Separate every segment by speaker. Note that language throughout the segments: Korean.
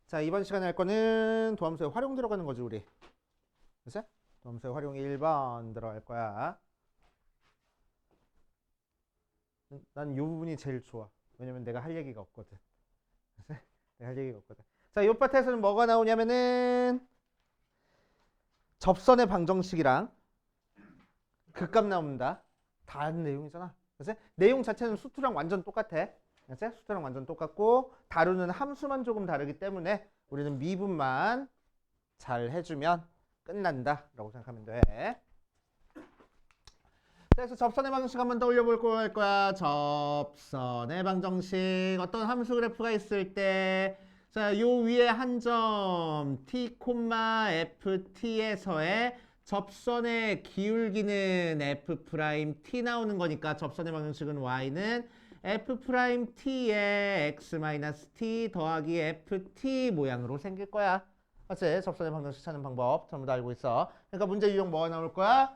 Speaker 1: 자, 이번 시간에 할 거는 도함수의 활용 들어가는 거지, 우리. 그치? 도함수의 활용이 1번 들어갈 거야. 난 이 부분이 제일 좋아. 왜냐면 내가 할 얘기가 없거든. 그치? 내가 할 얘기가 없거든. 자, 이 파트에서는 뭐가 나오냐면은 접선의 방정식이랑 극값 나옵니다. 다른 내용이잖아. 그치? 내용 자체는 수투랑 완전 똑같아. 그치? 수투랑 완전 똑같고 다루는 함수만 조금 다르기 때문에 우리는 미분만 잘 해주면 끝난다 라고 생각하면 돼. 그래서 접선의 방정식 한번 떠올려 볼 거야. 접선의 방정식 어떤 함수 그래프가 있을 때 자, 요 위에 한 점 t, ft에서의 접선의 기울기는 f', 나오는 거니까 접선의 방정식은 y는 f't의 x-t 더하기 ft 모양으로 생길 거야. 맞지? 접선의 방정식 찾는 방법 전부 다 알고 있어. 그러니까 문제 유형 뭐가 나올 거야?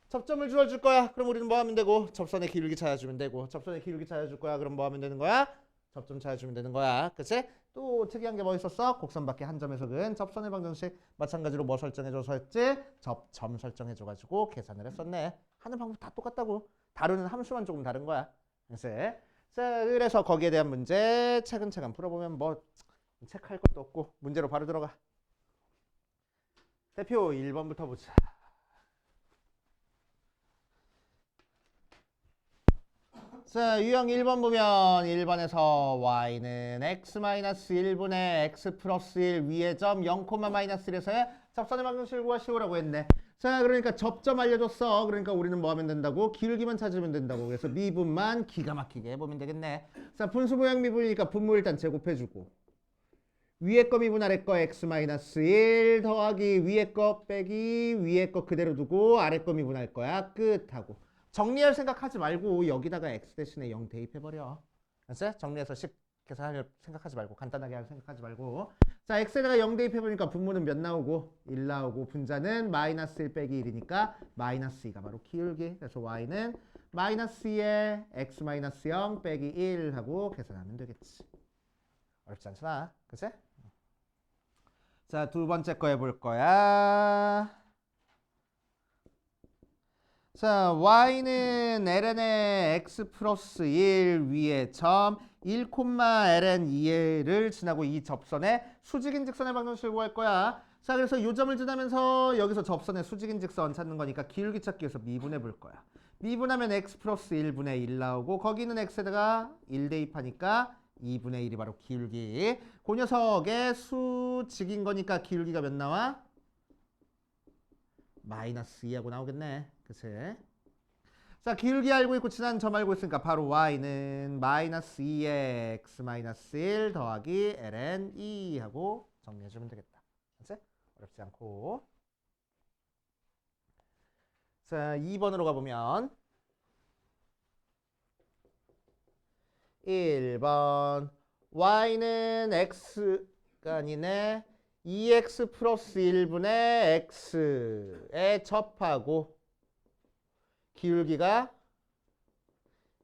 Speaker 1: 접점을 주어줄 거야. 그럼 우리는 뭐 하면 되고? 접선의 기울기 찾아주면 되고. 접선의 기울기 찾아줄 거야. 그럼 뭐 하면 되는 거야? 접점 찾아주면 되는 거야. 그치? 또 특이한 게 뭐 있었어? 곡선 밖에 한 점에서 근 접선의 방정식 마찬가지로 뭐 설정해줘서 했지? 접점 설정해줘가지고 계산을 했었네. 하는 방법 다 똑같다고. 다루는 함수만 조금 다른 거야. 그래서 거기에 대한 문제 차근차근 풀어보면 뭐 체크할 것도 없고 문제로 바로 들어가. 대표 1번부터 보자. 자, 유형 1번 보면 1번에서 y는 x-1분의 x 플러스 1 위의 점 0,-1에서의 접선의 방정식을 구하시오라고 했네. 자, 그러니까 접점 알려줬어. 그러니까 우리는 뭐 하면 된다고? 기울기만 찾으면 된다고. 그래서 미분만 기가 막히게 해보면 되겠네. 자, 분수 모양 미분이니까 분모 일단 제곱해주고 위에 거 미분 아래 거 x-1 더하기 위에 거 빼기 위에 거 그대로 두고 아래 거 미분할 거야. 끝하고. 정리할 생각하지 말고 여기다가 x 대신에 0 대입해버려. 알았어? 정리해서 식 계산할 생각하지 말고 간단하게 할 생각하지 말고 자 x에다가 0 대입해보니까 분모는 몇 나오고 1 나오고 분자는 마이너스 1 빼기 1이니까 마이너스 2가 바로 기울기. 그래서 y는 마이너스 2에 x 마이너스 0 빼기 1 하고 계산하면 되겠지. 어렵지 않잖아. 그치? 자, 두 번째 거 해볼 거야. 자, y는 ln의 x 플러스 1 위에 점 1, ln 2를 지나고 이 접선의 수직인 직선의 방정식을 구할 거야. 자, 그래서 이 점을 지나면서 여기서 접선의 수직인 직선 찾는 거니까 기울기 찾기 위해서 미분해 볼 거야. 미분하면 x 플러스 1분의 1 나오고 거기는 x에다가 1 대입하니까 2분의 1이 바로 기울기. 그 녀석의 수직인 거니까 기울기가 몇 나와? 마이너스 2하고 나오겠네. 그치? 자, 기울기 알고 있고 지난 점 알고 있으니까 바로 y는 마이너스 2의 x 마이너스 1 더하기 ln 2 하고 정리해주면 되겠다. 그치? 어렵지 않고. 자, 2번으로 가보면 1번 y는 x가 아니네 2x 플러스 1분의 x에 접하고 기울기가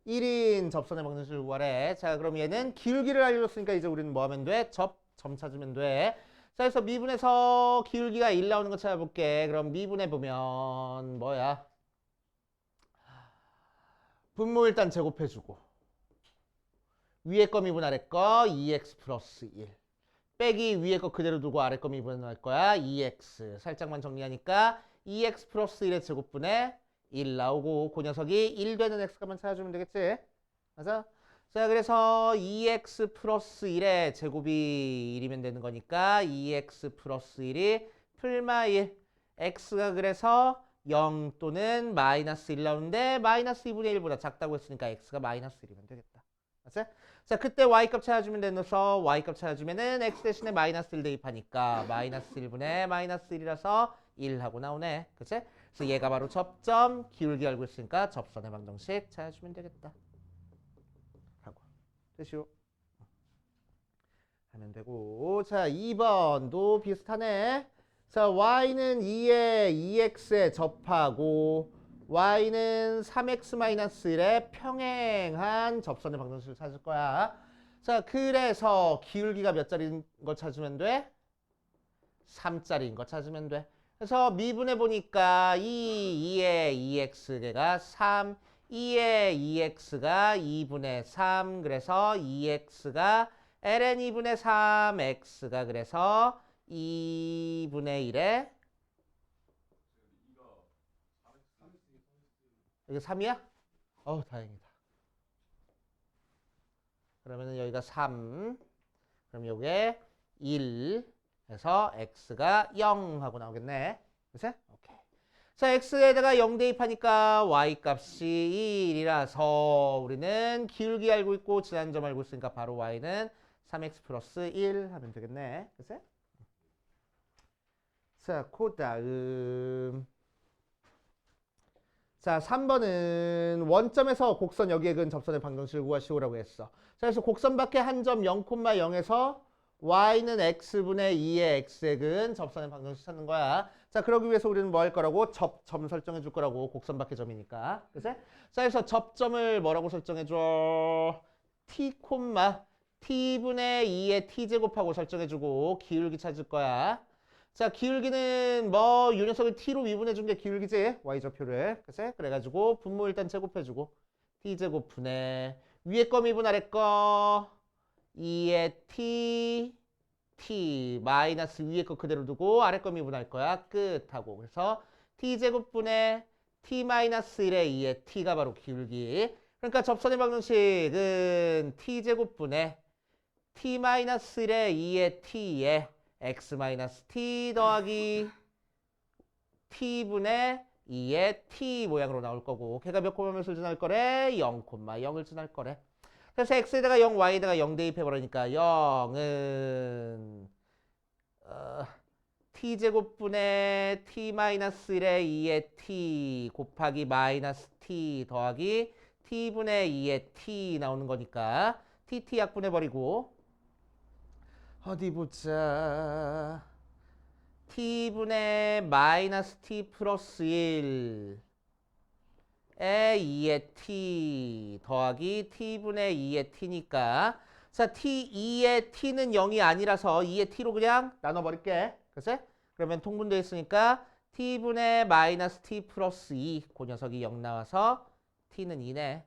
Speaker 1: 1인 접선의 방정식을 구하래. 자, 그럼 얘는 기울기를 알려줬으니까 이제 우리는 뭐 하면 돼? 점 찾으면 돼. 자, 그래서 미분에서 기울기가 1 나오는 거 찾아볼게. 그럼 미분해 보면 뭐야? 분모 일단 제곱해주고 위에 거 미분 아래 거 2x 플러스 1 빼기 위에 거 그대로 두고 아래 거 미분할 거야. 2x 살짝만 정리하니까 2x 플러스 1의 제곱분의 1 나오고 그 녀석이 1 되는 x값만 찾아주면 되겠지? 맞아? 자, 그래서 2x 플러스 1의 제곱이 1이면 되는 거니까 2x 플러스 1이 풀마 1 x가 그래서 0 또는 마이너스 1 나오는데 마이너스 2분의 1보다 작다고 했으니까 x가 마이너스 1이면 되겠다. 맞지? 자, 그때 y값 찾아주면 되면서 y값 찾아주면은 x 대신에 마이너스 1 대입하니까 마이너스 1분의 마이너스 1이라서 1 하고 나오네. 그치? 그래서 얘가 바로 접점, 기울기 알고 있으니까 접선의 방정식 찾아주면 되겠다. 하고. 됐슈. 하면 되고. 자, 2번도 비슷하네. 자, y는 2에 2x에 접하고 y는 3x-1에 평행한 접선의 방정식을 찾을 거야. 자, 그래서 기울기가 몇 자리인 거 찾으면 돼? 3짜리인 거 찾으면 돼. 그래서 미분해 보니까 2의 2x가 3, 2의 2x가 2분의 3, 그래서 2x가 ln 2분의 3x가 그래서 2분의 1에 여기 3이야? 다행이다. 그러면은 여기가 3, 그럼 요게 1 해서 x가 0 하고 나오겠네. 그치? 오케이. 자, x에다가 0 대입하니까 y 값이 1이라서 우리는 기울기 알고 있고 지난 점 알고 있으니까 바로 y는 3x 플러스 1 하면 되겠네. 그치? 자, 그다음 자, 3번은 원점에서 곡선 여기에 근 접선의 방정식을 구하시오라고 했어. 자, 그래서 곡선 밖에 한 점 0,0에서 y는 x분의 2의 x의 근 접선의 방정식 찾는 거야. 자, 그러기 위해서 우리는 뭐 할 거라고? 접점 설정해 줄 거라고. 곡선 밖의 점이니까. 그치? 자, 그래서 접점을 뭐라고 설정해 줘? t, t분의 2의 t제곱하고 설정해 주고 기울기 찾을 거야. 자, 기울기는 뭐 이 녀석을 t로 미분해 준 게 기울기지? y좌표를. 그치? 그래가지고 분모 일단 제곱해 주고 t제곱 분의 위에 거 미분 아래 거 2의 t 마이너스 위에 거 그대로 두고 아래 거 미분할 거야. 끝하고. 그래서 t제곱 분의 t 마이너스 1의 2의 t가 바로 기울기. 그러니까 접선의 방정식은 t제곱 분의 t 마이너스 1의 2의 t에 x-t 더하기 t분의 2의 t 모양으로 나올 거고 걔가 몇 콤마몇을 지날 거래? 0,0을 지날 거래. 그래서 x에다가 0, y에다가 0 대입해버리니까 0은 t제곱분의 t-1의 2의 t 곱하기 마이너스 t 더하기 t분의 2의 t 나오는 거니까 tt 약분해버리고 어디 보자. t분의 마이너스 t 플러스 1에 2의 t 더하기 t분의 2의 t니까 자, t2의 t는 0이 아니라서 2의 t로 그냥 나눠버릴게. 그치? 그러면 통분되어 있으니까 t분의 마이너스 t 플러스 2 그 녀석이 0 나와서 t는 2네.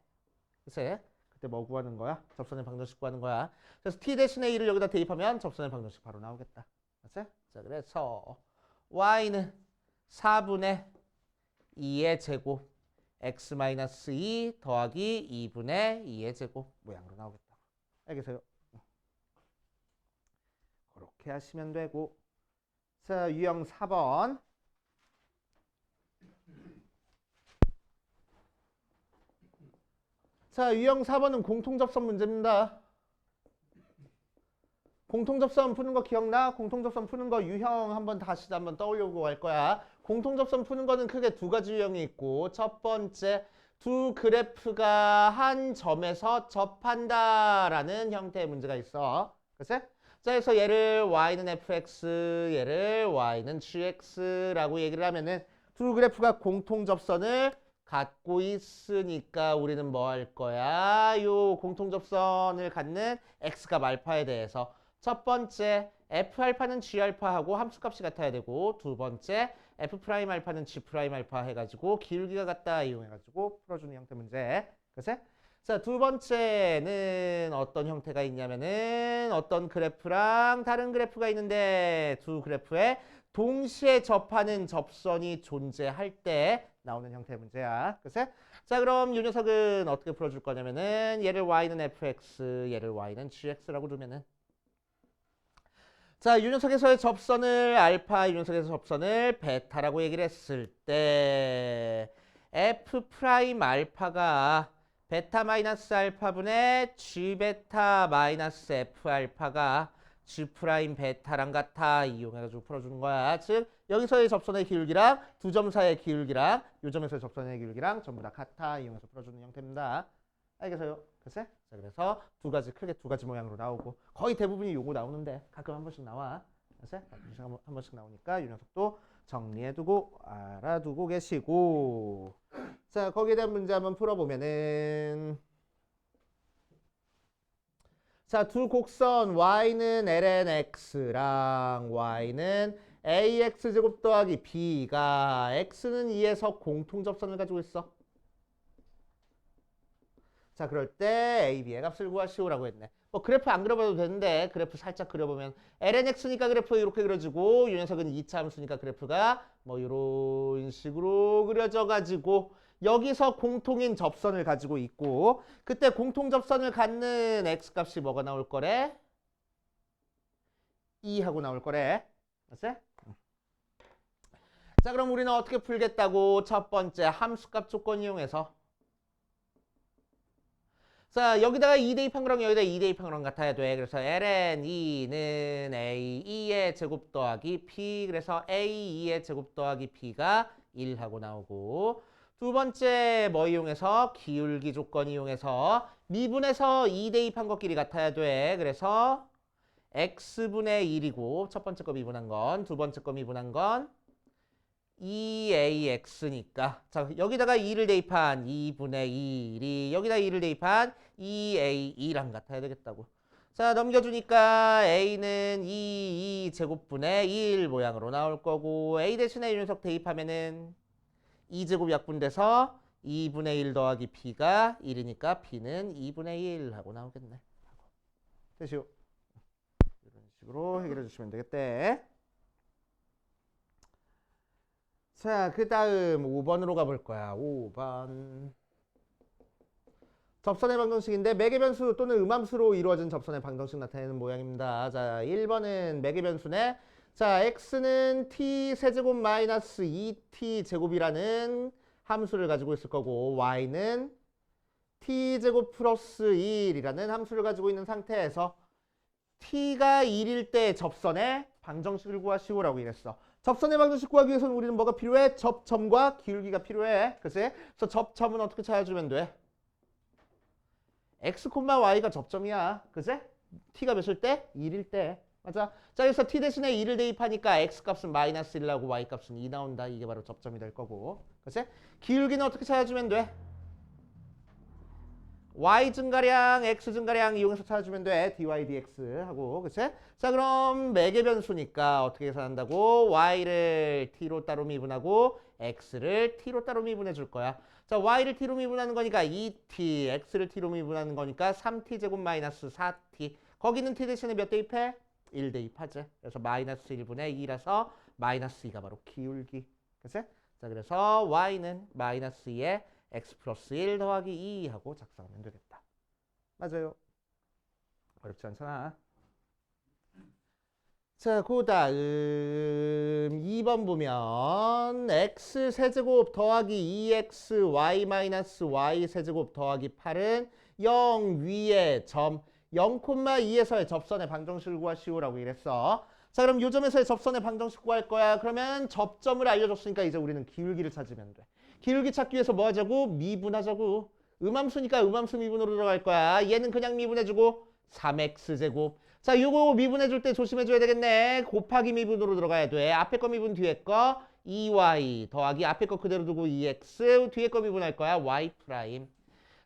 Speaker 1: 그치? 그때 뭐 구하는 거야? 접선의 방정식 구하는 거야. 그래서 t 대신에 2를 여기다 대입하면 접선의 방정식 바로 나오겠다. 그치? 자, 그래서 y는 4분의 2의 제곱 x-2 더하기 2분의 2의 제곱 모양으로 나오겠다. 알겠어요? 그렇게 하시면 되고 자, 유형 4번 자, 유형 4번은 공통접선 문제입니다. 공통접선 푸는 거 기억나? 공통접선 푸는 거 유형 한번 다시 한번 떠올려보고 할 거야. 공통접선 푸는 거는 크게 두 가지 유형이 있고 첫 번째 두 그래프가 한 점에서 접한다라는 형태의 문제가 있어. 그치? 자, 그래서 얘를 y는 fx, 얘를 y는 gx라고 얘기를 하면은 두 그래프가 공통접선을 갖고 있으니까 우리는 뭐 할 거야? 요 공통접선을 갖는 x값 알파에 대해서 첫 번째 F알파는 G알파하고 함수값이 같아야 되고 두 번째 F'알파는 G'알파 해가지고 기울기가 같다 이용해가지고 풀어주는 형태 문제. 그치? 자, 두 번째는 어떤 형태가 있냐면은 어떤 그래프랑 다른 그래프가 있는데 두 그래프에 동시에 접하는 접선이 존재할 때 나오는 형태의 문제야. 그치? 자, 그럼 이 녀석은 어떻게 풀어줄 거냐면은 얘를 y는 fx, 얘를 y는 gx라고 두면은 자, 이 녀석에서의 접선을 알파, 이 녀석에서 접선을 베타라고 얘기를 했을 때 f 프라임 알파가 베타 마이너스 알파분의 g 베타 마이너스 f 알파가 g 프라임 베타랑 같아 이용해가지고 풀어주는 거야. 즉 여기서의 접선의 기울기랑 두 점 사이의 기울기랑 요 점에서의 접선의 기울기랑 전부 다 같아 이용해서 풀어주는 형태입니다. 알겠어요? 글쎄? 자, 그래서 크게 두 가지 모양으로 나오고 거의 대부분이 요거 나오는데 가끔 한 번씩 나와. 글쎄? 한 번씩 나오니까 이 녀석도 정리해두고 알아두고 계시고 자, 거기에 대한 문제 한번 풀어보면은 자, 두 곡선 y는 ln x랑 y는 ax 제곱 더하기 b가 x는 2에서 공통접선을 가지고 있어. 자, 그럴 때 a, b의 값을 구하시오라고 했네. 뭐 그래프 안 그려봐도 되는데 그래프 살짝 그려보면 ln x니까 그래프 이렇게 그려지고 이 녀석은 2차 함수니까 그래프가 뭐 이런 식으로 그려져가지고 여기서 공통인 접선을 가지고 있고 그때 공통 접선을 갖는 x값이 뭐가 나올 거래? 2하고 나올 거래. 맞지? 자, 그럼 우리는 어떻게 풀겠다고? 첫 번째 함수값 조건 이용해서 자, 여기다가 2 대입한 거랑 여기다 2 대입한 거랑 같아야 돼. 그래서 ln 2는 a2의 제곱 더하기 p 그래서 a2의 제곱 더하기 p가 1하고 나오고 두 번째 뭐 이용해서 기울기 조건 이용해서 미분에서 2 대입한 것끼리 같아야 돼. 그래서 x분의 1이고 첫 번째 거 미분한 건 두 번째 거 미분한 건 2ax니까 자 여기다가 2를 대입한 2분의 1이 여기다 2를 대입한 2a2랑 같아야 되겠다고. 자 넘겨주니까 a는 2 제곱분의 1 모양으로 나올 거고 a 대신에 이 녀석 대입하면은 2제곱 약분돼서 2분의 1 더하기 p가 1이니까 p는 2분의 1 하고 나오겠네. 되시오. 이런 식으로 해결해 주시면 되겠대. 자, 그 다음 5번으로 가볼 거야. 5번. 접선의 방정식인데 매개 변수 또는 음함수로 이루어진 접선의 방정식 나타내는 모양입니다. 자, 1번은 매개 변수네. 자, x는 t 세제곱 마이너스 2t 제곱이라는 함수를 가지고 있을 거고 y는 t 제곱 플러스 1이라는 함수를 가지고 있는 상태에서 t가 1일 때 접선의 방정식을 구하시오라고 이랬어. 접선의 방정식 구하기 위해서는 우리는 뭐가 필요해? 접점과 기울기가 필요해. 그치? 그래서 접점은 어떻게 찾아주면 돼? x, y가 접점이야. 그치? t가 몇일 때? 1일 때. 맞아? 자, 그래서 t 대신에 2를 대입하니까 x 값은 마이너스 1 나오고 y 값은 2 나온다. 이게 바로 접점이 될 거고. 그치? 기울기는 어떻게 찾아주면 돼? y 증가량, x 증가량 이용해서 찾아주면 돼. dy, dx 하고. 그치? 자, 그럼 매개 변수니까 어떻게 계산한다고? y를 t로 따로 미분하고 x를 t로 따로 미분해 줄 거야. 자, y를 t로 미분하는 거니까 2t, x를 t로 미분하는 거니까 3t 제곱 마이너스 4t. 거기는 t 대신에 몇 대입해? 1 대입하지. 그래서 마이너스 1분의 2라서 마이너스 2가 바로 기울기. 그치? 자, 그래서 y는 마이너스 2에 x 플러스 1 더하기 2 하고 작성하면 되겠다. 맞아요. 어렵지 않잖아. 자, 그 다음 2번 보면 x 세제곱 더하기 2x y 마이너스 y 세제곱 더하기 8은 0 위에 점 0,2에서의 접선의 방정식을 구하시오라고 이랬어. 자, 그럼 요 점에서의 접선의 방정식 구할 거야. 그러면 접점을 알려줬으니까 이제 우리는 기울기를 찾으면 돼. 기울기 찾기 위해서 뭐 하자고? 미분하자고. 음함수니까 음함수 미분으로 들어갈 거야. 얘는 그냥 미분해주고 3x제곱. 자, 요거 미분해줄 때 조심해줘야 되겠네. 곱하기 미분으로 들어가야 돼. 앞에 거 미분 뒤에 거 2y 더하기 앞에 거 그대로 두고 2x 뒤에 거 미분할 거야. y 프라임.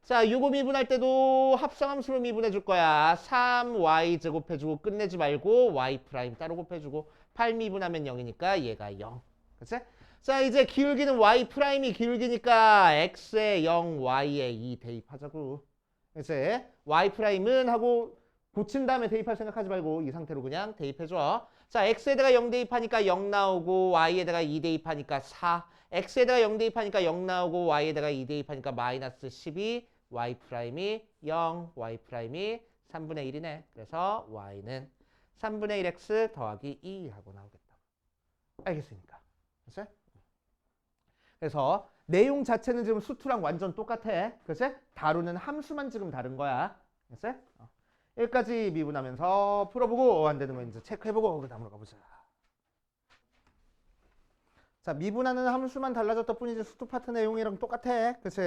Speaker 1: 자, 요거 미분할 때도 합성함수로 미분해줄 거야. 3y 제곱해주고 끝내지 말고 y 프라임 따로 곱해주고 8 미분하면 0이니까 얘가 0. 그치? 자, 이제 기울기는 y 프라임이 기울기니까 x에 0, y에 2 대입하자고. 그치? y 프라임은 하고 고친 다음에 대입할 생각하지 말고 이 상태로 그냥 대입해줘. 자, x에다가 0 대입하니까 0 나오고 y에다가 2 대입하니까 4. x에다가 0 대입하니까 0 나오고 y에다가 2 대입하니까 마이너스 12. y 프라임이 0, y 프라임이 3분의 1이네. 그래서 y는 3분의 1x 더하기 2 하고 나오겠다. 알겠습니까? 그치? 그래서 내용 자체는 지금 수투랑 완전 똑같아. 그치? 다루는 함수만 지금 다른 거야. 그치? 여기까지 미분하면서 풀어보고 안 되는 거 이제 체크해보고 그 다음으로 가보자. 자, 미분하는 함수만 달라졌다 뿐이지 수투 파트 내용이랑 똑같아. 그치?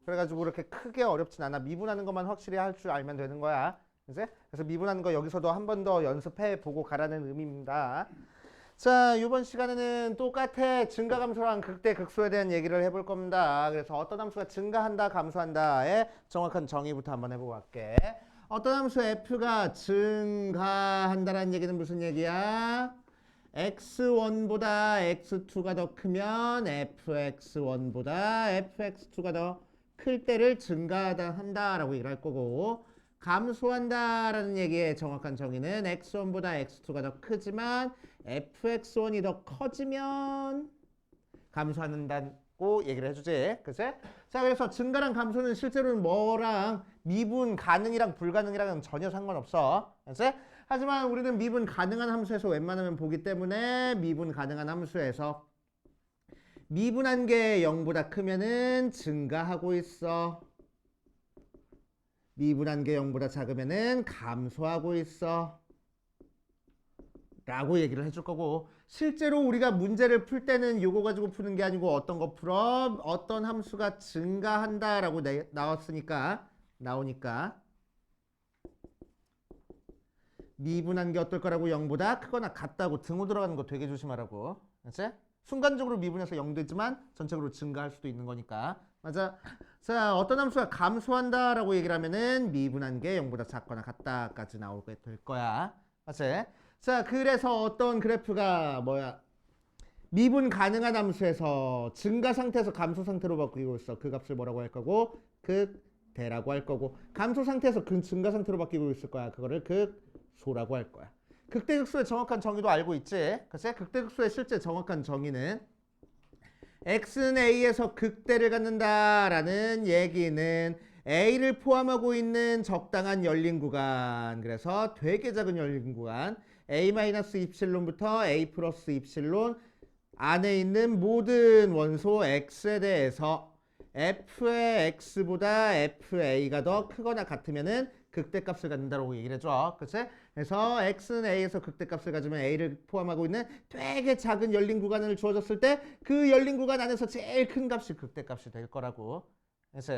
Speaker 1: 그래가지고 이렇게 크게 어렵진 않아. 미분하는 것만 확실히 할 줄 알면 되는 거야. 그치? 그래서 미분하는 거 여기서도 한 번 더 연습해보고 가라는 의미입니다. 자, 이번 시간에는 똑같아. 증가감소랑 극대극소에 대한 얘기를 해볼 겁니다. 그래서 어떤 함수가 증가한다, 감소한다의 정확한 정의부터 한번 해보고 갈게. 어떤 함수 f가 증가한다는 얘기는 무슨 얘기야? x1보다 x2가 더 크면 fx1보다 fx2가 더 클 때를 증가한다라고 얘기를 할 거고, 감소한다라는 얘기의 정확한 정의는 x1보다 x2가 더 크지만 fx1이 더 커지면 감소한다고 얘기를 해주지. 그치? 자, 그래서 증가랑 감소는 실제로는 뭐랑 미분 가능이랑 불가능이랑은 전혀 상관없어. 그치? 하지만 우리는 미분 가능한 함수에서 웬만하면 보기 때문에 미분 가능한 함수에서 미분한 게 0보다 크면은 증가하고 있어. 미분한 게 0보다 작으면은 감소하고 있어. 라고 얘기를 해줄 거고, 실제로 우리가 문제를 풀 때는 요거 가지고 푸는 게 아니고 어떤 거 풀어? 어떤 함수가 증가한다 라고 나오니까 미분한 게 어떨 거라고 0보다 크거나 같다고 등호 들어가는 거 되게 조심하라고. 그치? 순간적으로 미분해서 0 되지만 전체적으로 증가할 수도 있는 거니까. 맞아. 자, 어떤 함수가 감소한다 라고 얘기를 하면은 미분한 게 0보다 작거나 같다까지 나오게 될 거야. 맞지? 자, 그래서 어떤 그래프가 미분 가능한 함수에서 증가 상태에서 감소 상태로 바뀌고 있어. 그 값을 뭐라고 할 거고? 극대라고 할 거고, 감소 상태에서 증가 상태로 바뀌고 있을 거야. 그거를 극소라고 할 거야. 극대극소의 정확한 정의도 알고 있지? 그치? 극대극소의 실제 정확한 정의는 x는 a에서 극대를 갖는다라는 얘기는 a를 포함하고 있는 적당한 열린 구간, 그래서 되게 작은 열린 구간 a-입실론부터 a 플러스 입실론 안에 있는 모든 원소 x에 대해서 f의 x보다 fa가 더 크거나 같으면은 극대값을 갖는다고 얘기를 해줘. 그치? 그래서 x는 a에서 극대값을 가지면 a를 포함하고 있는 되게 작은 열린 구간을 주어졌을 때 그 열린 구간 안에서 제일 큰 값이 극대값이 될 거라고. 그치?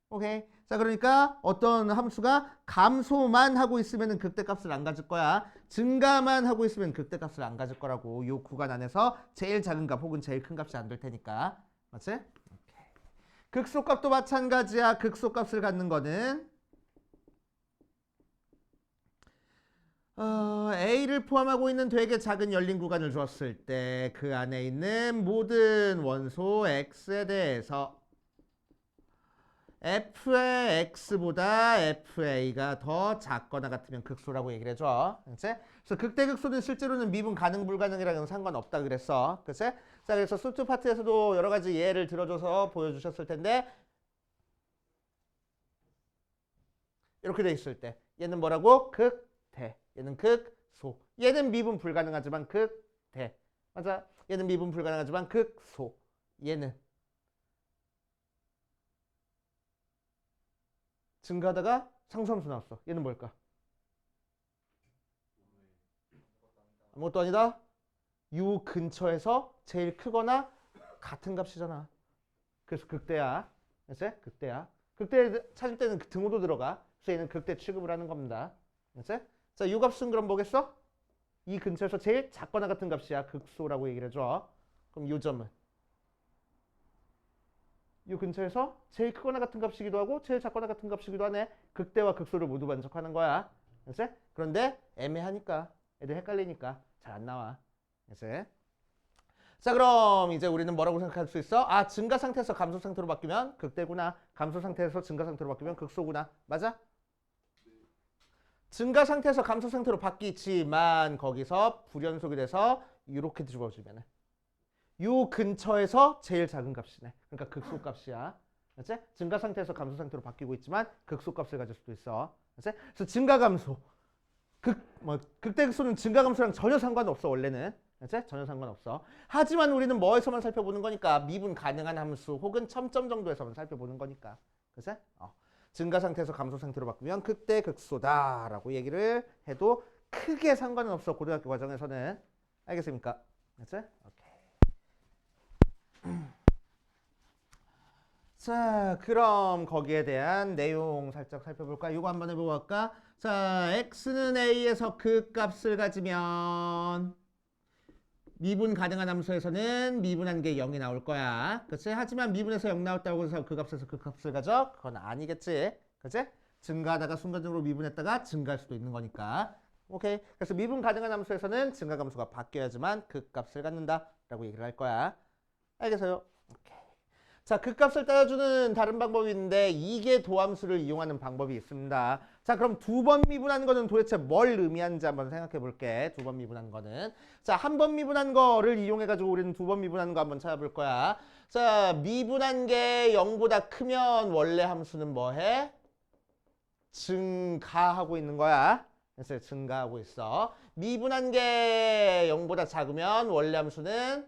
Speaker 1: 오케이. 자, 그러니까 어떤 함수가 감소만 하고 있으면 극대값을 안 가질 거야. 증가만 하고 있으면 극대값을 안 가질 거라고. 이 구간 안에서 제일 작은 값 혹은 제일 큰 값이 안 될 테니까. 맞지? 오케이. 극소값도 마찬가지야. 극소값을 갖는 거는 A를 포함하고 있는 되게 작은 열린 구간을 주었을 때 그 안에 있는 모든 원소 X에 대해서 F의 X보다 FA가 더 작거나 같으면 극소라고 얘기를 해줘. 그치? 그래서 극대극소는 실제로는 미분 가능 불가능이랑은 상관없다 그랬어. 그치? 자, 그래서 소트 파트에서도 여러 가지 예를 들어줘서 보여주셨을 텐데, 이렇게 돼 있을 때 얘는 뭐라고? 극대. 얘는 극소. 얘는 미분 불가능하지만 극대. 맞아. 얘는 미분 불가능하지만 극소. 얘는 증가하다가 상수함수 나왔어. 얘는 뭘까? 아무것도 아니다. U 근처에서 제일 크거나 같은 값이잖아. 그래서 극대야. 그치? 극대야. 극대 찾을 때는 등호도 들어가. 그래서 얘는 극대 취급을 하는 겁니다. 그치? 자, 이 값은 그럼 뭐겠어? 이 근처에서 제일 작거나 같은 값이야. 극소라고 얘기를 해줘. 그럼 이 점은 이 근처에서 제일 크거나 같은 값이기도 하고 제일 작거나 같은 값이기도 하네. 극대와 극소를 모두 반복하는 거야. 그치? 그런데 애매하니까 애들 헷갈리니까 잘 안 나와. 그치? 자, 그럼 이제 우리는 뭐라고 생각할 수 있어? 아, 증가 상태에서 감소 상태로 바뀌면 극대구나. 감소 상태에서 증가 상태로 바뀌면 극소구나. 맞아? 증가 상태에서 감소 상태로 바뀌지만 거기서 불연속이 돼서 이렇게 주어지면 요 근처에서 제일 작은 값이네. 그러니까 극소 값이야. 그치? 증가 상태에서 감소 상태로 바뀌고 있지만 극소 값을 가질 수도 있어. 그치? 그래서 증가 감소. 극대 극소는 증가 감소랑 전혀 상관없어, 원래는. 그치? 전혀 상관없어. 하지만 우리는 뭐에서만 살펴보는 거니까 미분 가능한 함수 혹은 첨점 정도에서만 살펴보는 거니까. 그치? 증가 상태에서 감소 상태로 바꾸면 극대 극소다라고 얘기를 해도 크게 상관은 없어, 고등학교 과정에서는. 알겠습니까? 그치? 오케이. 자, 그럼 거기에 대한 내용 살짝 살펴볼까? 이거 한번 해보고 할까? 자, x는 a에서 그 값을 가지면 미분 가능한 함수에서는 미분한 게 0이 나올 거야. 그치? 하지만 미분에서 0 나왔다고 해서 그 값에서 그 값을 가져? 그건 아니겠지. 그치? 증가하다가 순간적으로 미분했다가 증가할 수도 있는 거니까. 오케이. 그래서 미분 가능한 함수에서는 증가 함수가 바뀌어야지만 극값을 갖는다라고 얘기를 할 거야. 알겠어요? 오케이. 자, 극값을 따라주는 다른 방법이 있는데 이게 도함수를 이용하는 방법이 있습니다. 자, 그럼 두 번 미분한 거는 도대체 뭘 의미하는지 한번 생각해 볼게. 두 번 미분한 거는. 자, 한 번 미분한 거를 이용해 가지고 우리는 두 번 미분한 거 한번 찾아볼 거야. 자, 미분한 게 0보다 크면 원래 함수는 뭐 해? 증가하고 있는 거야. 그래서 증가하고 있어. 미분한 게 0보다 작으면 원래 함수는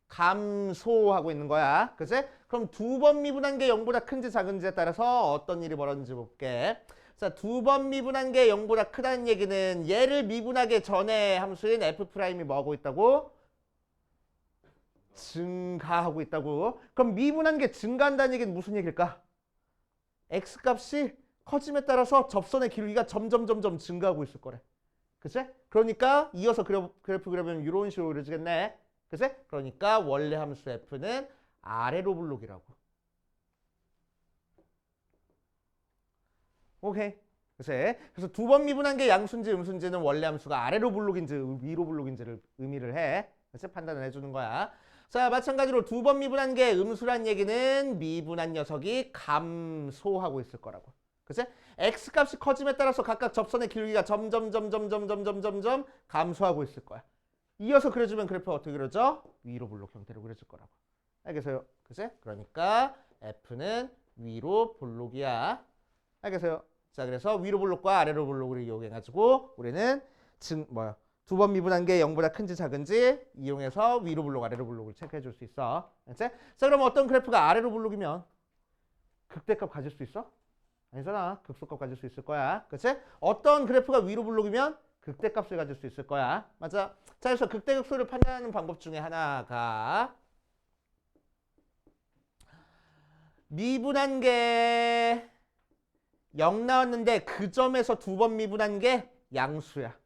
Speaker 1: 감소하고 있는 거야. 그치? 그럼 두 번 미분한 게 0보다 큰지 작은지에 따라서 어떤 일이 벌어지는지 볼게. 자, 두 번 미분한 게 0보다 크다는 얘기는 얘를 미분하기 전에 함수인 f'이 뭐 하고 있다고? 증가하고 있다고. 그럼 미분한 게 증가한다는 얘기는 무슨 얘기일까? x값이 커짐에 따라서 접선의 길이가 점점 증가하고 있을 거래. 그치? 그러니까 이어서 그래프 그려보면 이런 식으로 그려지겠네. 그치? 그러니까 원래 함수 f는 아래로 블록이라고. 오케이. 그래서 두 번 미분한 게 양수인지 음수인지는 원래 함수가 아래로 블록인지 위로 블록인지를 의미를 해. 그치? 판단을 해주는 거야. 자, 마찬가지로 두 번 미분한 게 음수란 얘기는 미분한 녀석이 감소하고 있을 거라고. 그치? x값이 커짐에 따라서 각각 접선의 길이가 점점 감소하고 있을 거야. 이어서 그려주면 그래프가 어떻게 그려져? 위로 블록 형태로 그려질 거라고. 알겠어요? 그치? 그러니까 f는 위로 블록이야. 알겠어요? 자, 그래서 위로 블록과 아래로 블록을 이용해가지고 우리는 두 번 미분한 게 0보다 큰지 작은지 이용해서 위로 블록, 아래로 블록을 체크해 줄 수 있어. 그치? 자, 그럼 어떤 그래프가 아래로 블록이면 극대값 가질 수 있어? 아니잖아. 극소값 가질 수 있을 거야. 그치? 어떤 그래프가 위로 블록이면 극대값을 가질 수 있을 거야. 맞아? 자, 그래서 극대극소를 판단하는 방법 중에 하나가 미분한 게 0 나왔는데 그 점에서 두 번 미분한 게 양수야.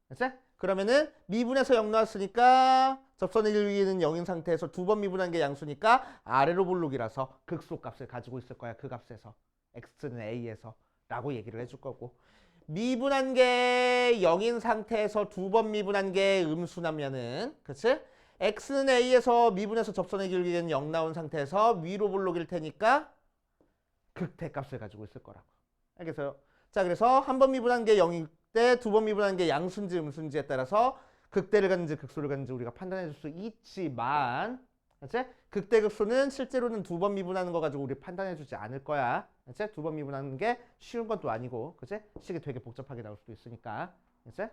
Speaker 1: 그치? 그러면은 미분해서 0 나왔으니까 접선의 길이는 0인 상태에서 두 번 미분한 게 양수니까 아래로 블록이라서 극소값을 가지고 있을 거야. 그 값에서. x는 a에서 라고 얘기를 해줄 거고, 미분한 게 0인 상태에서 두 번 미분한 게 음수라면은, 그치? x는 a에서 미분해서 접선의 길이는 0 나온 상태에서 위로 블록일 테니까 극대값을 가지고 있을 거라고. 알겠어요? 자, 그래서 한 번 미분한 게 0일 때 두 번 미분한 게 양수인지 음수인지에 따라서 극대를 갖는지 극소를 갖는지 우리가 판단해 줄 수 있지만, 그치? 극대극소는 실제로는 두 번 미분하는 거 가지고 우리 판단해 주지 않을 거야. 그치? 두 번 미분하는 게 쉬운 것도 아니고, 그치? 식이 되게 복잡하게 나올 수도 있으니까. 그치?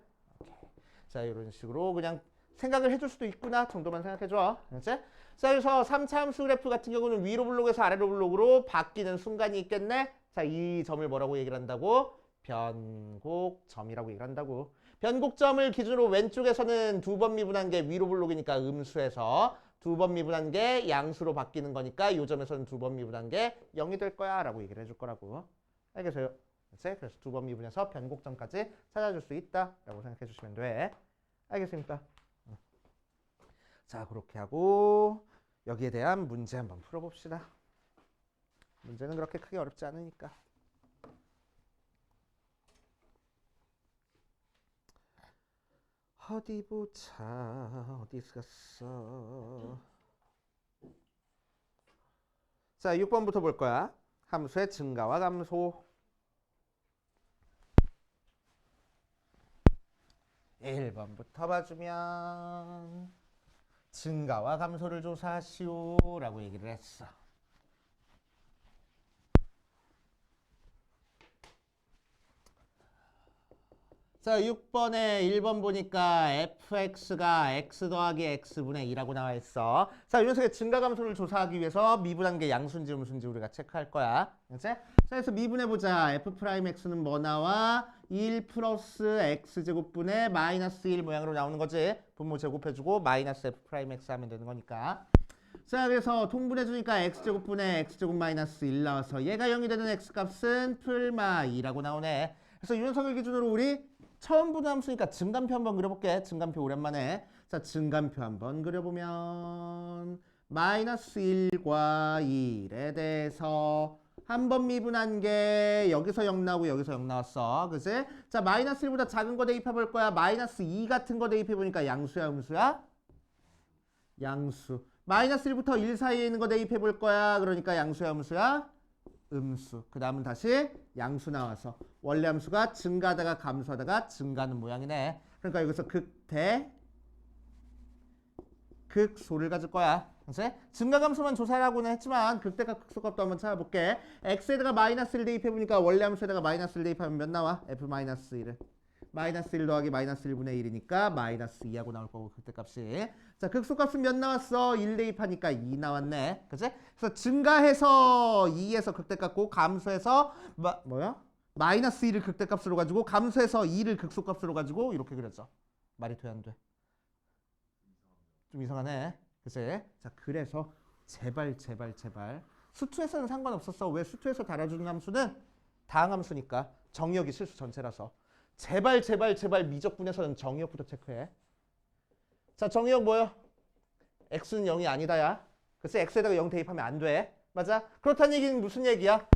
Speaker 1: 오케이. 자, 이런 식으로 그냥 생각을 해줄 수도 있구나 정도만 생각해줘. 그치? 자, 그래서 3차 함수 그래프 같은 경우는 위로 블록에서 아래로 블록으로 바뀌는 순간이 있겠네. 자, 이 점을 뭐라고 얘기를 한다고? 변곡점이라고 얘기를 한다고. 변곡점을 기준으로 왼쪽에서는 두 번 미분한 게 위로 블록이니까 음수에서 두 번 미분한 게 양수로 바뀌는 거니까 이 점에서는 두 번 미분한 게 0이 될 거야 라고 얘기를 해줄 거라고. 알겠어요? 그래서 두 번 미분해서 변곡점까지 찾아줄 수 있다 라고 생각해 주시면 돼. 알겠습니까? 자, 그렇게 하고 여기에 대한 문제 한번 풀어봅시다. 문제는 그렇게 크게 어렵지 않으니까. 어디 보자. 어디 갔어? 자, 6번부터 볼 거야. 함수의 증가와 감소. 1번부터 봐주면 증가와 감소를 조사하시오 라고 얘기를 했어. 자, 6번에 1번 보니까 fx가 x 더하기 x분의 2라고 나와 있어. 자, 이 녀석의 증가 감소를 조사하기 위해서 미분한 게 양수인지 음수인지 우리가 체크할 거야. 그치? 자, 그래서 미분해보자. f'x는 뭐 나와? 1 플러스 x제곱분의 마이너스 1 모양으로 나오는 거지. 분모 제곱해주고 마이너스 f'x 하면 되는 거니까. 자, 그래서 통분해주니까 x제곱분의 x제곱 마이너스 1 나와서 얘가 0이 되는 x값은 풀마 2라고 나오네. 그래서 이 녀석을 기준으로 우리 처음 보는 함수니까 증간표 한번 그려볼게. 증간표 오랜만에. 자, 증간표 한번 그려보면 마이너스 1과 1에 대해서 한 번 미분한 게 여기서 0 나오고 여기서 0 나왔어. 그치? 자, 마이너스 1보다 작은 거 대입해 볼 거야. 마이너스 2 같은 거 대입해 보니까 양수야, 음수야? 양수. 마이너스 1부터 1 사이에 있는 거 대입해 볼 거야. 그러니까 양수야, 음수야? 음수. 그 다음은 다시 양수 나와서 원래 함수가 증가하다가 감소하다가 증가하는 모양이네. 그러니까 여기서 극대 극소를 가질 거야. 그치? 증가감소만 조사하고는 했지만 극대값 극소값도 한번 찾아볼게. x에다가 마이너스 1 대입해보니까 원래 함수에다가 마이너스 1 대입하면 몇 나와? f 마이너스 1을. 마이너스 1 더하기 마이너스 1분의 1이니까 마이너스 2하고 나올 거고 극대값이. 자, 극소값은 몇 나왔어? 1 대입하니까 2 나왔네. 그치? 그래서 증가해서 2에서 극대값고 감소해서 마이너스 1을 극대값으로 가지고 감소해서 2를 극소값으로 가지고 이렇게 그렸죠. 말이 돼 안 돼? 좀 이상하네. 그치? 자, 그래서 제발 수투에서는 상관없었어. 왜? 수투에서 달아주는 함수는 다항함수니까 정의역이 실수 전체라서 제발 미적분에서는 정의역부터 체크해. 자, 정의역 뭐요? x는 0이 아니다 야. 그래서 x에다가 0 대입하면 안 돼. 맞아? 그렇다는 얘기는 무슨 얘기야?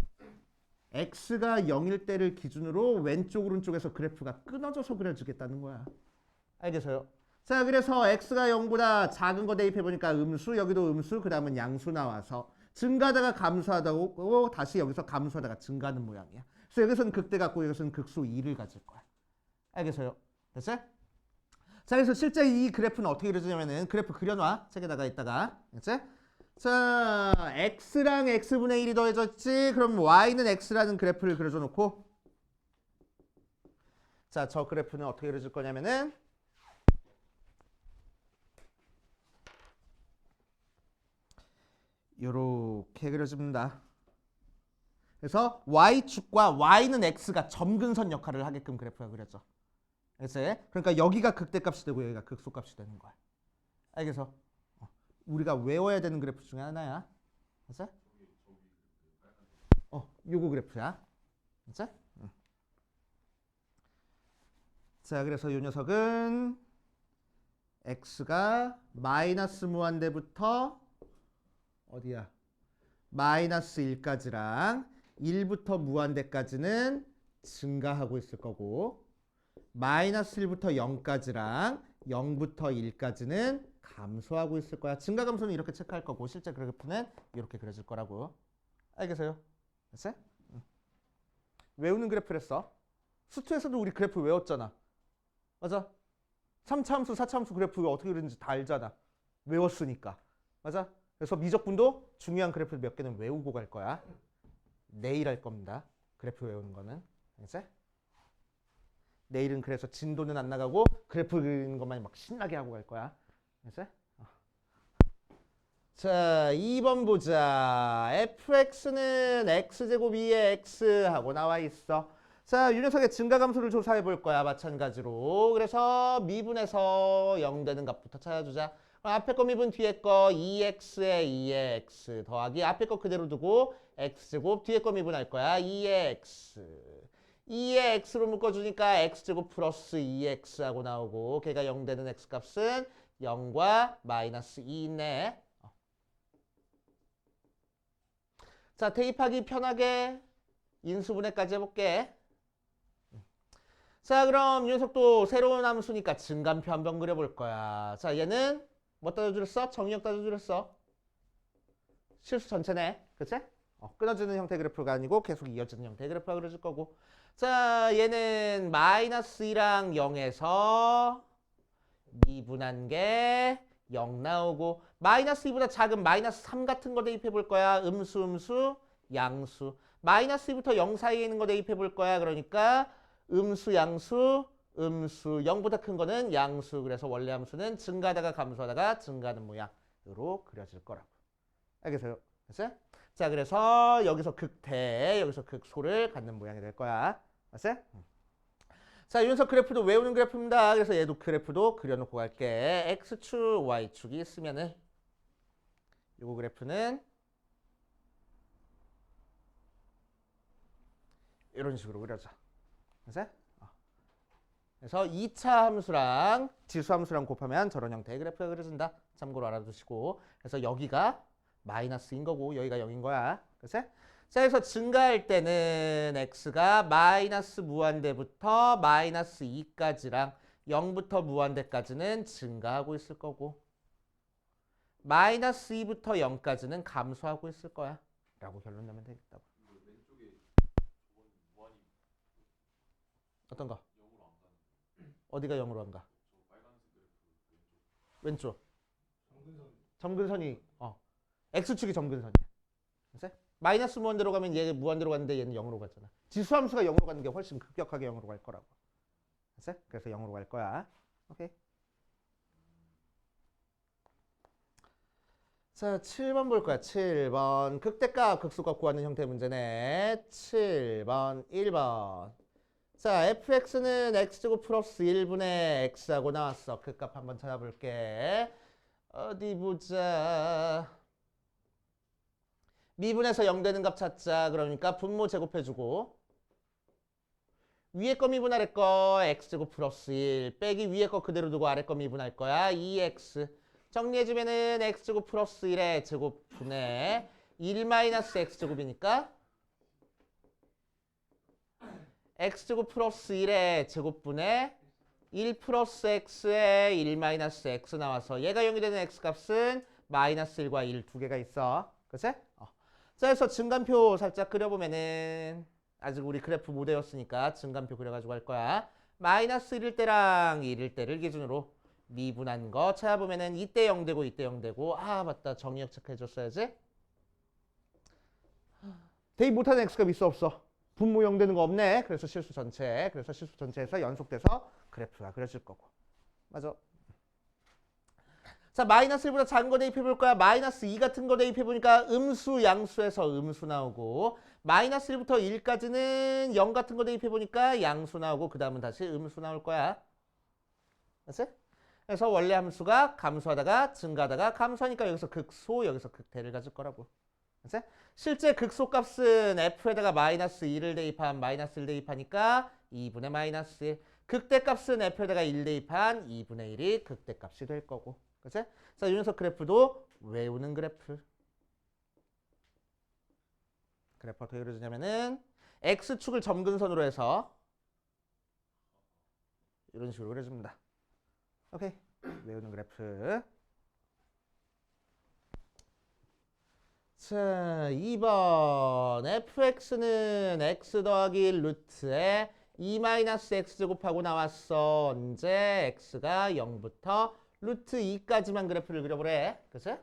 Speaker 1: x가 0일 때를 기준으로 왼쪽 오른쪽에서 그래프가 끊어져서 그려주겠다는 거야. 알겠어요? 자, 그래서 x가 0보다 작은 거 대입해보니까 음수, 여기도 음수, 그 다음은 양수 나와서 증가하다가 감소하다고 다시 여기서 감소하다가 증가하는 모양이야. 그래서 여기서는 극대 갖고 여기서는 극소 2를 가질 거야. 알겠어요? 됐어요? 자, 그래서 실제 이 그래프는 어떻게 그려지냐면은 그래프 그려놔. 책에다가 있다가. 됐지? 자, x랑 x분의 1이 더해졌지? 그럼 y는 x라는 그래프를 그려줘 놓고 자, 저 그래프는 어떻게 그려질 거냐면은 요렇게 그려집니다. 그래서 y축과 y는 x가 점근선 역할을 하게끔 그래프가 그려져. 알겠어요? 그러니까 여기가 극대값이 되고 여기가 극소값이 되는 거야. 알겠어? 우리가 외워야 되는 그래프 중에 하나야. 알겠어? 요거 그래프야. 알겠어? 자, 그래서 요 녀석은 x가 마이너스 무한대부터 어디야? 마이너스 1까지랑 1부터 무한대까지는 증가하고 있을 거고 마이너스 1부터 0까지랑 0부터 1까지는 감소하고 있을 거야. 증가 감소는 이렇게 체크할 거고 실제 그래프는 이렇게 그려질 거라고. 알겠어요? 됐어요? 외우는 그래프를 했어. 수투에서도 우리 그래프 외웠잖아. 맞아? 3차 함수, 4차 함수 그래프가 어떻게 그리는지 다 알잖아. 외웠으니까. 맞아? 그래서 미적분도 중요한 그래프 몇 개는 외우고 갈 거야. 내일 할 겁니다. 그래프 외우는 거는. 알겠지? 내일은 그래서 진도는 안 나가고 그래프 그리는 것만 막 신나게 하고 갈 거야. 알겠지? 자, 2번 보자. fx는 x제곱 2의 x 하고 나와 있어. 자, 이 녀석의 증가감소를 조사해 볼 거야. 마찬가지로. 그래서 미분에서 0 되는 값부터 찾아주자. 앞에 거 미분 뒤에 거 2x에 2의 x 더하기 앞에 거 그대로 두고 x제곱 뒤에 거 미분할 거야. 2의 x 2의 x로 묶어주니까 x제곱 플러스 2x 하고 나오고 걔가 0 되는 x값은 0과 마이너스 2네. 자, 대입하기 편하게 인수분해까지 해볼게. 자, 그럼 이 녀석도 새로운 함수니까 증감표 한번 그려볼 거야. 자, 얘는 뭐 따져주랬어? 정의역 따져주랬어. 실수 전체네. 그치? 끊어지는 형태 그래프가 아니고 계속 이어지는 형태 그래프가 그려질 거고. 자, 얘는 마이너스 2랑 0에서 미분한 게 0 나오고 마이너스 2보다 작은 마이너스 3 같은 거 대입해 볼 거야. 음수, 양수. 마이너스 2부터 0 사이에 있는 거 대입해 볼 거야. 그러니까 음수, 양수, 0보다 큰 거는 양수. 그래서 원래 함수는 증가하다가 감소하다가 증가하는 모양으로 그려질 거라고. 알겠어요? 됐어요? 자, 그래서 여기서 극대, 여기서 극소를 갖는 모양이 될 거야. 알았어요? 자, 이 녀석 그래프도 외우는 그래프입니다. 그래서 얘도 그래프도 그려놓고 갈게. X축, Y축이 있으면은 요거 그래프는 이런 식으로 그려져. 알았어요? 그래서 2차 함수랑 지수 함수랑 곱하면 저런 형태의 그래프가 그려진다. 참고로 알아두시고. 그래서 여기가 마이너스인 거고 여기가 0인 거야. 그치? 자, 그래서 증가할 때는 x가 마이너스 무한대부터 마이너스 2까지랑 0부터 무한대까지는 증가하고 있을 거고 마이너스 2부터 0까지는 감소하고 있을 거야 라고 결론 내면 되겠다고. 어떤 거? 어디가 0으로 안 가? 왼쪽. 점근선이 x축이 점근선이야. 그치? 마이너스 무한대로 가면 얘 무한대로 갔는데 얘는 0으로 갔잖아. 지수함수가 0으로 가는 게 훨씬 급격하게 0으로 갈 거라고. 그치? 그래서 0으로 갈 거야. 오케이. 자, 7번 볼 거야. 7번. 극대값, 극소값 구하는 형태의 문제네. 7번, 1번. 자, fx는 x제곱 플러스 1분의 x하고 나왔어. 그 값 한번 찾아볼게. 어디 보자. 미분에서 0 되는 값 찾자. 그러니까 분모 제곱해주고 위에 거 미분 아래 거 x제곱 플러스 1 빼기 위에 거 그대로 두고 아래 거 미분할 거야. 2x 정리해주면은 x제곱 플러스 1의 제곱분의 1 마이너스 x제곱이니까 x제곱 플러스 1의 제곱분의 1 플러스 x의 1 마이너스 x 나와서 얘가 0이 되는 x값은 마이너스 1과 1 두 개가 있어. 그치? 자, 그래서 증간표 살짝 그려보면은 아직 우리 그래프 못 외웠으니까 증간표 그려가지고 할 거야. 마이너스 1일 때랑 1일 때를 기준으로 미분한 거 찾아보면은 이때 0 되고 이때 0 되고 아 맞다 정의역 체크해줬어야지. 대입 못하는 x값 있어 없어? 분모 0 되는 거 없네. 그래서 실수 전체. 그래서 실수 전체에서 연속돼서 그래프가 그려질 거고. 맞아. 자, 마이너스 1보다 작은 거 대입해 볼 거야. 마이너스 2 같은 거 대입해 보니까 음수, 양수에서 음수 나오고 마이너스 1부터 1까지는 0 같은 거 대입해 보니까 양수 나오고 그 다음은 다시 음수 나올 거야. 알았지? 그래서 원래 함수가 감소하다가 증가하다가 감소하니까 여기서 극소, 여기서 극대를 가질 거라고. 알았지? 실제 극소값은 f에다가 마이너스 2를 대입한 마이너스 1 대입하니까 2분의 마이너스 1. 극대값은 f에다가 1 대입한 2분의 1이 극대값이 될 거고. 그치? 자, 이 녀석 그래프도 외우는 그래프. 그래프 어떻게 그려지냐면은 x축을 점근선으로 해서 이런 식으로 그려줍니다. 오케이. 외우는 그래프. 자, 2번 fx는 x 더하기 1 루트에 2-x제곱하고 나왔어. 언제 x가 0부터 루트 2까지만 그래프를 그려보래. 그치?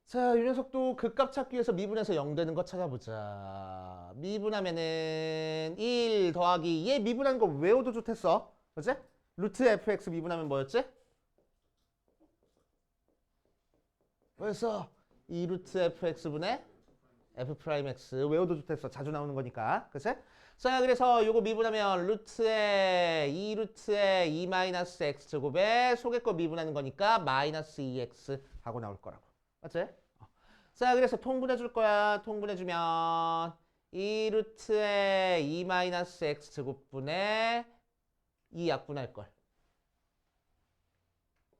Speaker 1: 자, 이 녀석도 극값 찾기 위해서 미분해서 0 되는 거 찾아보자. 미분하면은 1 더하기 얘 미분하는 거 외워도 좋댔어. 그치? 루트 fx 미분하면 뭐였지? 그래서 2루트 fx분의 f'x 외워도 좋댔어. 자주 나오는 거니까. 그치? 자, 그래서 요거 미분하면 루트에 2루트에 2-x제곱에 속의 거 미분하는 거니까 마이너스 2x 하고 나올 거라고. 맞지? 자, 그래서 통분해 줄 거야. 통분해 주면 2루트에 2-x제곱분의 2 약분할 걸.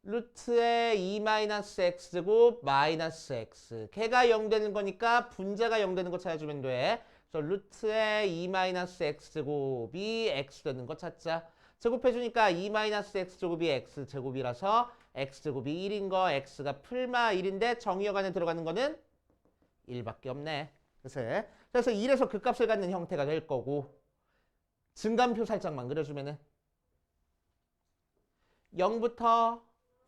Speaker 1: 루트에 2-x제곱 마이너스 x. 걔가 0 되는 거니까 분자가 0 되는 거 찾아주면 돼. 그래서 루트에 2-x제곱이 x 되는 거 찾자. 제곱해주니까 2-x제곱이 x제곱이라서 x제곱이 1인 거 x가 풀마 1인데 정의역 안에 들어가는 거는 1밖에 없네. 그래서 1에서 그 값을 갖는 형태가 될 거고 증간표 살짝만 그려주면은 0부터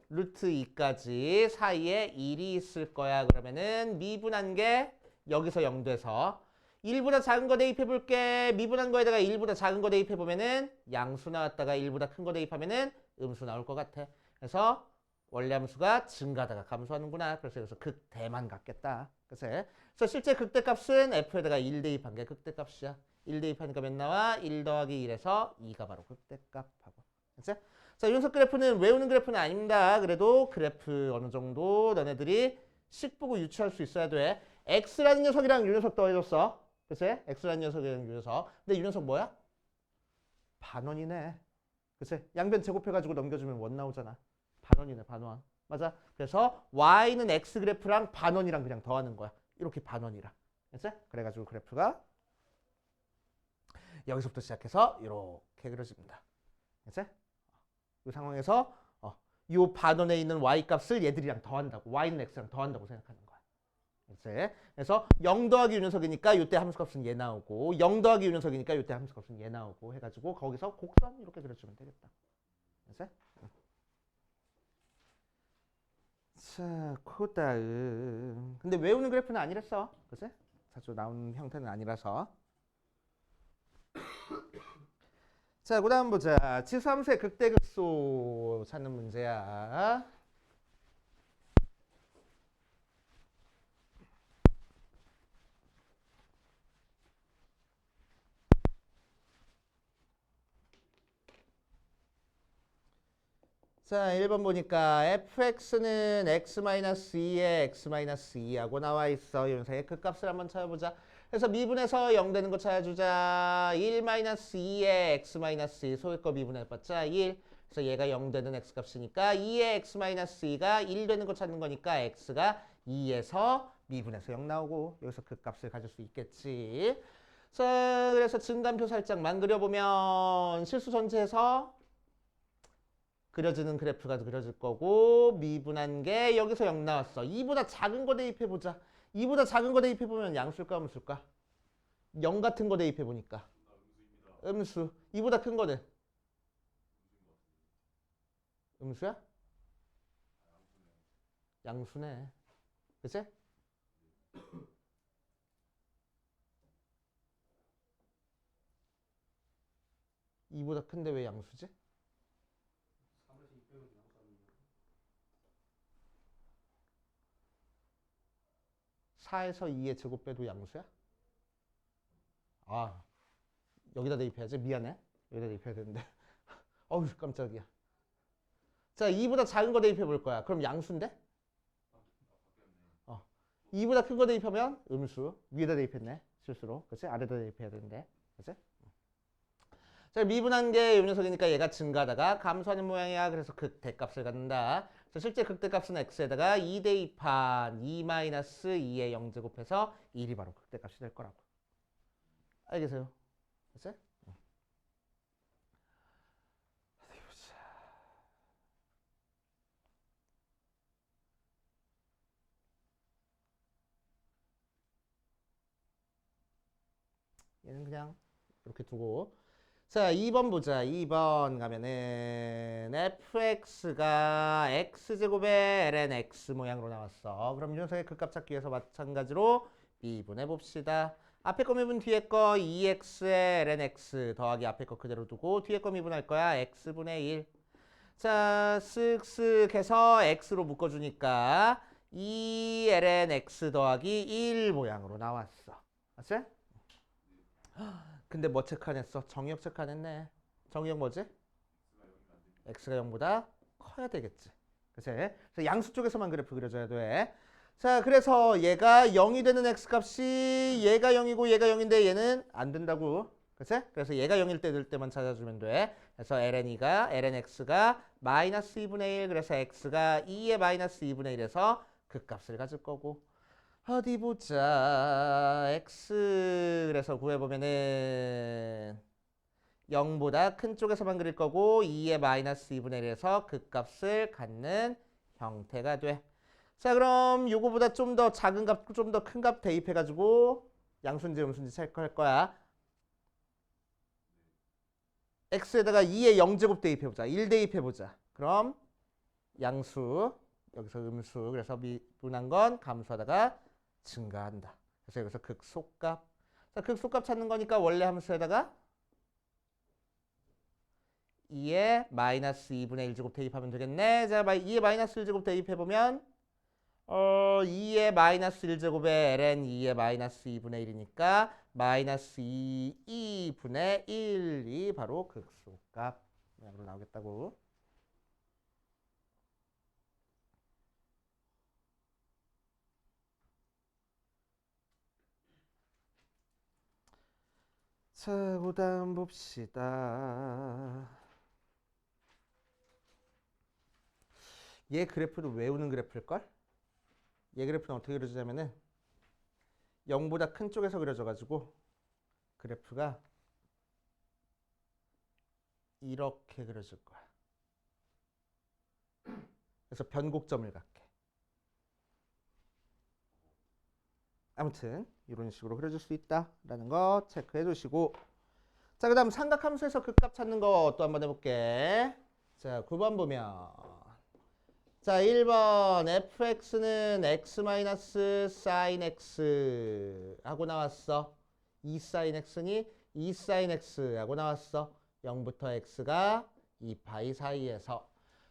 Speaker 1: 루트 2까지 사이에 1이 있을 거야. 그러면은 미분한 게 여기서 0 돼서 1보다 작은 거 대입해 볼게. 미분한 거에다가 1보다 작은 거 대입해 보면은 양수 나왔다가 1보다 큰 거 대입하면은 음수 나올 것 같아. 그래서 원래 함수가 증가하다가 감소하는구나. 그래서 여기서 극대만 갖겠다. 그래서 실제 극대값은 f에다가 1 대입한 게 극대값이야. 1 대입하니까 몇 나와? 1 더하기 1에서 2가 바로 극대값하고. 그치? 자, 이 녀석 그래프는 외우는 그래프는 아닙니다. 그래도 그래프 어느 정도 너네들이 식 보고 유추할 수 있어야 돼. x라는 녀석이랑 이 녀석 더해줬어. 그치? x라는 녀석이랑 이 녀석. 근데 이 녀석 뭐야? 반원이네. 그치? 양변 제곱해가지고 넘겨주면 원 나오잖아. 반원이네, 반원. 맞아. 그래서 y는 x 그래프랑 반원이랑 그냥 더하는 거야. 이렇게 반원이랑. 그치? 그래가지고 그래프가 여기서부터 시작해서 이렇게 그려집니다. 그치? 이 상황에서 이 반원에 있는 y 값을 얘들이랑 더한다고. y는 x랑 더한다고 생각하는 거야. 그치? 그래서 0 더하기 유 녀석이니까 이때 함수값은 얘 나오고 0 더하기 유 녀석이니까 이때 함수값은 얘 나오고 해가지고 거기서 곡선 이렇게 그려주면 되겠다. 그치? 자, 그다음 근데 외우는 그래프는 아니랬어. 그치? 자주 나오는 형태는 아니라서. 자, 그다음 보자. 치수함수의 극대극소 찾는 문제야. 자, 1번 보니까 fx는 x-2에 x-2하고 나와 있어. 이 녀석의 극값을 한번 찾아보자. 그래서 미분에서 0 되는 거 찾아주자. 1-2에 x-2 소의 거 미분해봤자 1. 그래서 얘가 0 되는 x값이니까 2의 x-2가 1 되는 거 찾는 거니까 x가 2에서 미분해서 0 나오고 여기서 극값을 가질 수 있겠지. 자, 그래서 증감표 살짝만 그려보면 실수 전체에서 그려지는 그래프가 그려질 거고 미분한 게 여기서 0 나왔어. 2보다 작은 거 대입해보자. 2보다 작은 거 대입해보면 양수일까 음수일까? 0 같은 거 대입해보니까 음수. 2보다 큰 거는 음수야? 양수네. 그치? 이보다 큰데 왜 양수지? 4에서 2의 제곱 빼도 양수야? 아, 여기다 대입해야지. 미안해. 여기다 대입해야 되는데. 어우, 깜짝이야. 자, 2보다 작은 거 대입해 볼 거야. 그럼 양수인데? 어. 2보다 큰 거 대입하면 음수. 위에다 대입했네. 실수로. 그치? 아래다 대입해야 되는데. 그치? 자, 미분한 게 요 녀석이니까 얘가 증가하다가 감소하는 모양이야. 그래서 극대값을 갖는다. 실제 극대값은 x에다가 2 대입한 2-2의 0제곱해서 1이 바로 극대값이 될 거라고. 알겠어요? 그치? 어디 보자. 얘는 그냥 이렇게 두고. 자, 2번 보자. 2번 가면은 fx가 x제곱의 ln x 모양으로 나왔어. 그럼 이 녀석의 극값 찾기 위해서 마찬가지로 미분해 봅시다. 앞에 거 미분 뒤에 거 2x의 ln x 더하기 앞에 거 그대로 두고 뒤에 거 미분할 거야. x분의 1. 자, 쓱쓱 해서 x로 묶어주니까 2ln x 더하기 1 모양으로 나왔어. 맞지? 근데 뭐 체크 안 했어? 정의역 체크 안 했네. 정의역 뭐지? x가 0보다 커야 되겠지. 그치? 그래서 양수 쪽에서만 그래프 그려줘야 돼. 자, 그래서 얘가 0이 되는 x값이 얘가 0이고 얘가 0인데 얘는 안 된다고. 그치? 그래서 얘가 0일 때 될 때만 찾아주면 돼. 그래서 ln x가 마이너스 2분의 1 그래서 x가 2의 마이너스 2분의 1에서 그 값을 가질 거고 어디 보자. x 그래서 구해보면은 0보다 큰 쪽에서만 그릴 거고 2의 마이너스 2분의 1에서 그 값을 갖는 형태가 돼. 자, 그럼 요거보다 좀 더 작은 값, 좀 더 큰 값 대입해가지고 양수인지 음수인지 체크할 거야. x에다가 2의 0제곱 대입해보자. 1 대입해보자. 그럼 양수, 여기서 음수. 그래서 미분한 건 감수하다가 증가한다. 그래서 여기서 극소값. 자, 극소값 찾는 거니까 원래 함수에다가 2의 마이너스 2분의 1제곱 대입하면 되겠네. 자, 2의 마이너스 1제곱 대입해보면 2의 마이너스 1제곱에 ln 2의 마이너스 2분의 1이니까 마이너스 2분의 1이 바로 극소값 모양으로 나오겠다고. 자, 그 다음 봅시다. 얘 그래프를 외우는 그래프일걸? 얘 그래프는 어떻게 그려지냐면은 0보다 큰 쪽에서 그려져가지고 그래프가 이렇게 그려질 거야. 그래서 변곡점을 갖게. 아무튼 이런 식으로 그려질 수 있다라는 거 체크해 주시고, 자, 그 다음 삼각함수에서 극값 찾는 거 또 한번 해볼게. 자, 9번 보면, 자, 1번 fx는 x-sin x 하고 나왔어. 2sin x니 2sin x 하고 나왔어. 0부터 x가 2파이 사이에서.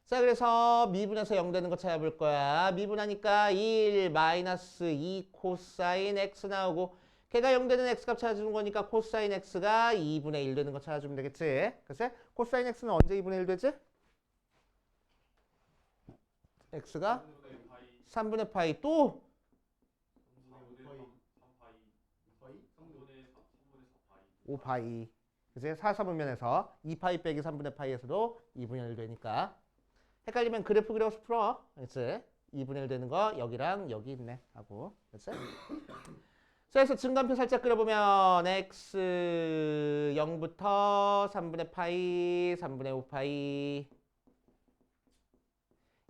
Speaker 1: 자, 그래서 미분해서 0 되는 거 찾아볼 거야. 미분하니까 1 마이너스 2 코사인 x 나오고, 걔가 0 되는 x값 찾아주는 거니까 코사인 x가 2분의 1 되는 거 찾아주면 되겠지. 그래서 코사인 x는 언제 2분의 1 되지? x가 3분의 파이 또 5파이. 그치? 4, 4분면에서 2파이 빼기 3분의 파이에서도 2분의 1 되니까. 헷갈리면 그래프 그려서 풀어. 그치? 2분의 1 되는 거 여기랑 여기 있네 하고. 그치? 자, 그래서 증간표 살짝 그려보면 x 0부터 3분의 파이, 3분의 5파이,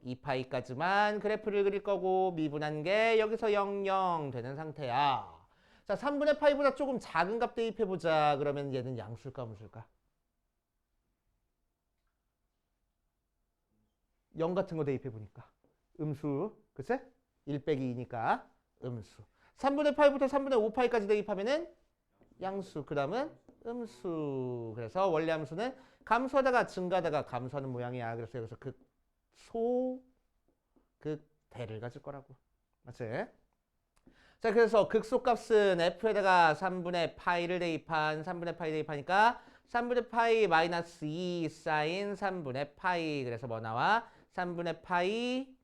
Speaker 1: 2파이까지만 그래프를 그릴 거고, 미분한 게 여기서 0, 0 되는 상태야. 자, 3분의 파이보다 조금 작은 값 대입해보자. 그러면 얘는 양수일까 음수일까? 0 같은 거 대입해보니까 음수, 그치? 1 빼기 2니까 음수. 3분의 파이부터 3분의 5파이까지 대입하면은 양수, 그 다음은 음수. 그래서 원래 함수는 감수하다가 증가하다가 감수하는 모양이야. 그래서 여기서 극소, 극대를 가질 거라고. 맞지? 자, 그래서 극소값은 f에다가 3분의 파이를 대입한 3분의 파이 대입하니까 3분의 파이 마이너스 2 사인 3분의 파이. 그래서 뭐 나와? 3분의 파이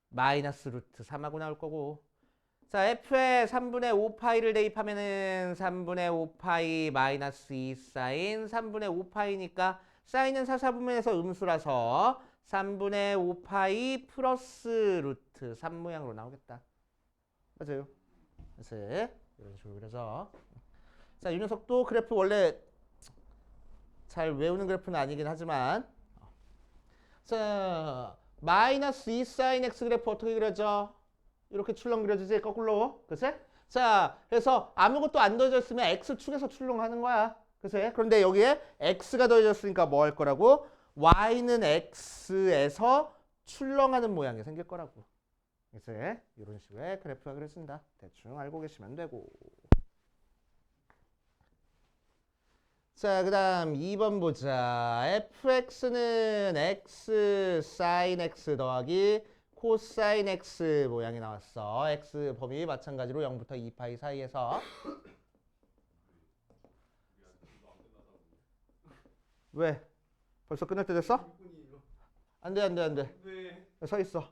Speaker 1: 마이너스 루트 3하고 나올 거고. 자, f에 3분의 5파이를 대입하면은 3분의 5파이 마이너스 2 사인 3분의 5파이니까 사인은 4, 4분면에서 음수라서 3분의 5파이 플러스 루트 3 모양으로 나오겠다. 맞아요. 그래서 이런 식으로 그려서. 자, 이 녀석도 그래프 원래 잘 외우는 그래프는 아니긴 하지만, 자, 마이너스 2 사인 x 그래프 어떻게 그려져? 이렇게 출렁 그려지지? 거꾸로. 그치? 자, 그래서 아무것도 안 더해져 있으면 x축에서 출렁하는 거야. 그치? 그런데 여기에 x가 더해졌으니까 뭐 할 거라고? y는 x에서 출렁하는 모양이 생길 거라고. 그치? 이런 식의 그래프가 그려진다. 대충 알고 계시면 되고. 자, 그 다음 2번 보자. fx는 x sin x 더하기 코사인 x 모양이 나왔어. x 범위 마찬가지로 0부터 2파이 사이에서. 왜? 벌써 끝날 때 됐어? 안 돼, 안 돼, 안 돼. 서 있어.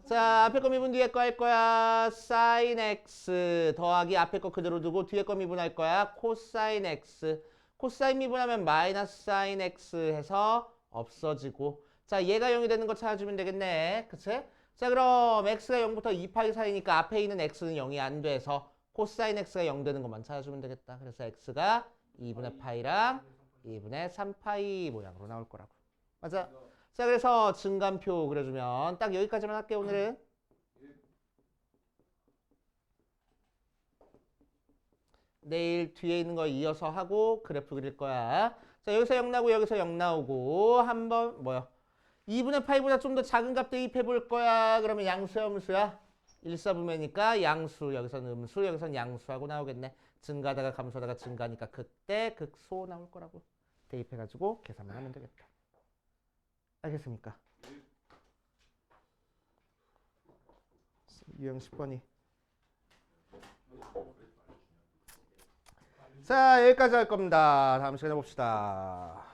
Speaker 1: 자, 앞에 거 미분 뒤에 거 할 거야. sin x 더하기 앞에 거 그대로 두고 뒤에 거 미분할 거야. 코사인 x. 코사인 미분하면 마이너스 sin x 해서 없어지고. 자, 얘가 0이 되는 거 찾아주면 되겠네. 그치? 자, 그럼 x가 0부터 2파이 사이니까 앞에 있는 x는 0이 안 돼서 코사인 x가 0 되는 것만 찾아주면 되겠다. 그래서 x가 2분의 파이랑 2분의 3파이 모양으로 나올 거라고. 맞아? 자, 그래서 증간표 그려주면 딱 여기까지만 할게 오늘은. 내일 뒤에 있는 거 이어서 하고 그래프 그릴 거야. 자, 여기서 0 나오고 여기서 0 나오고 한번 뭐야? 2분의 파이보다 좀 더 작은 값 대입해 볼 거야. 그러면 양수야 음수야? 1, 4분면이니까 양수, 여기서는 음수, 여기서는 양수하고 나오겠네. 증가하다가 감소하다가 증가하니까 그때 극소 나올 거라고. 대입해가지고 계산만 하면 되겠다. 알겠습니까? 유형 10번이. 자, 여기까지 할 겁니다. 다음 시간에 봅시다.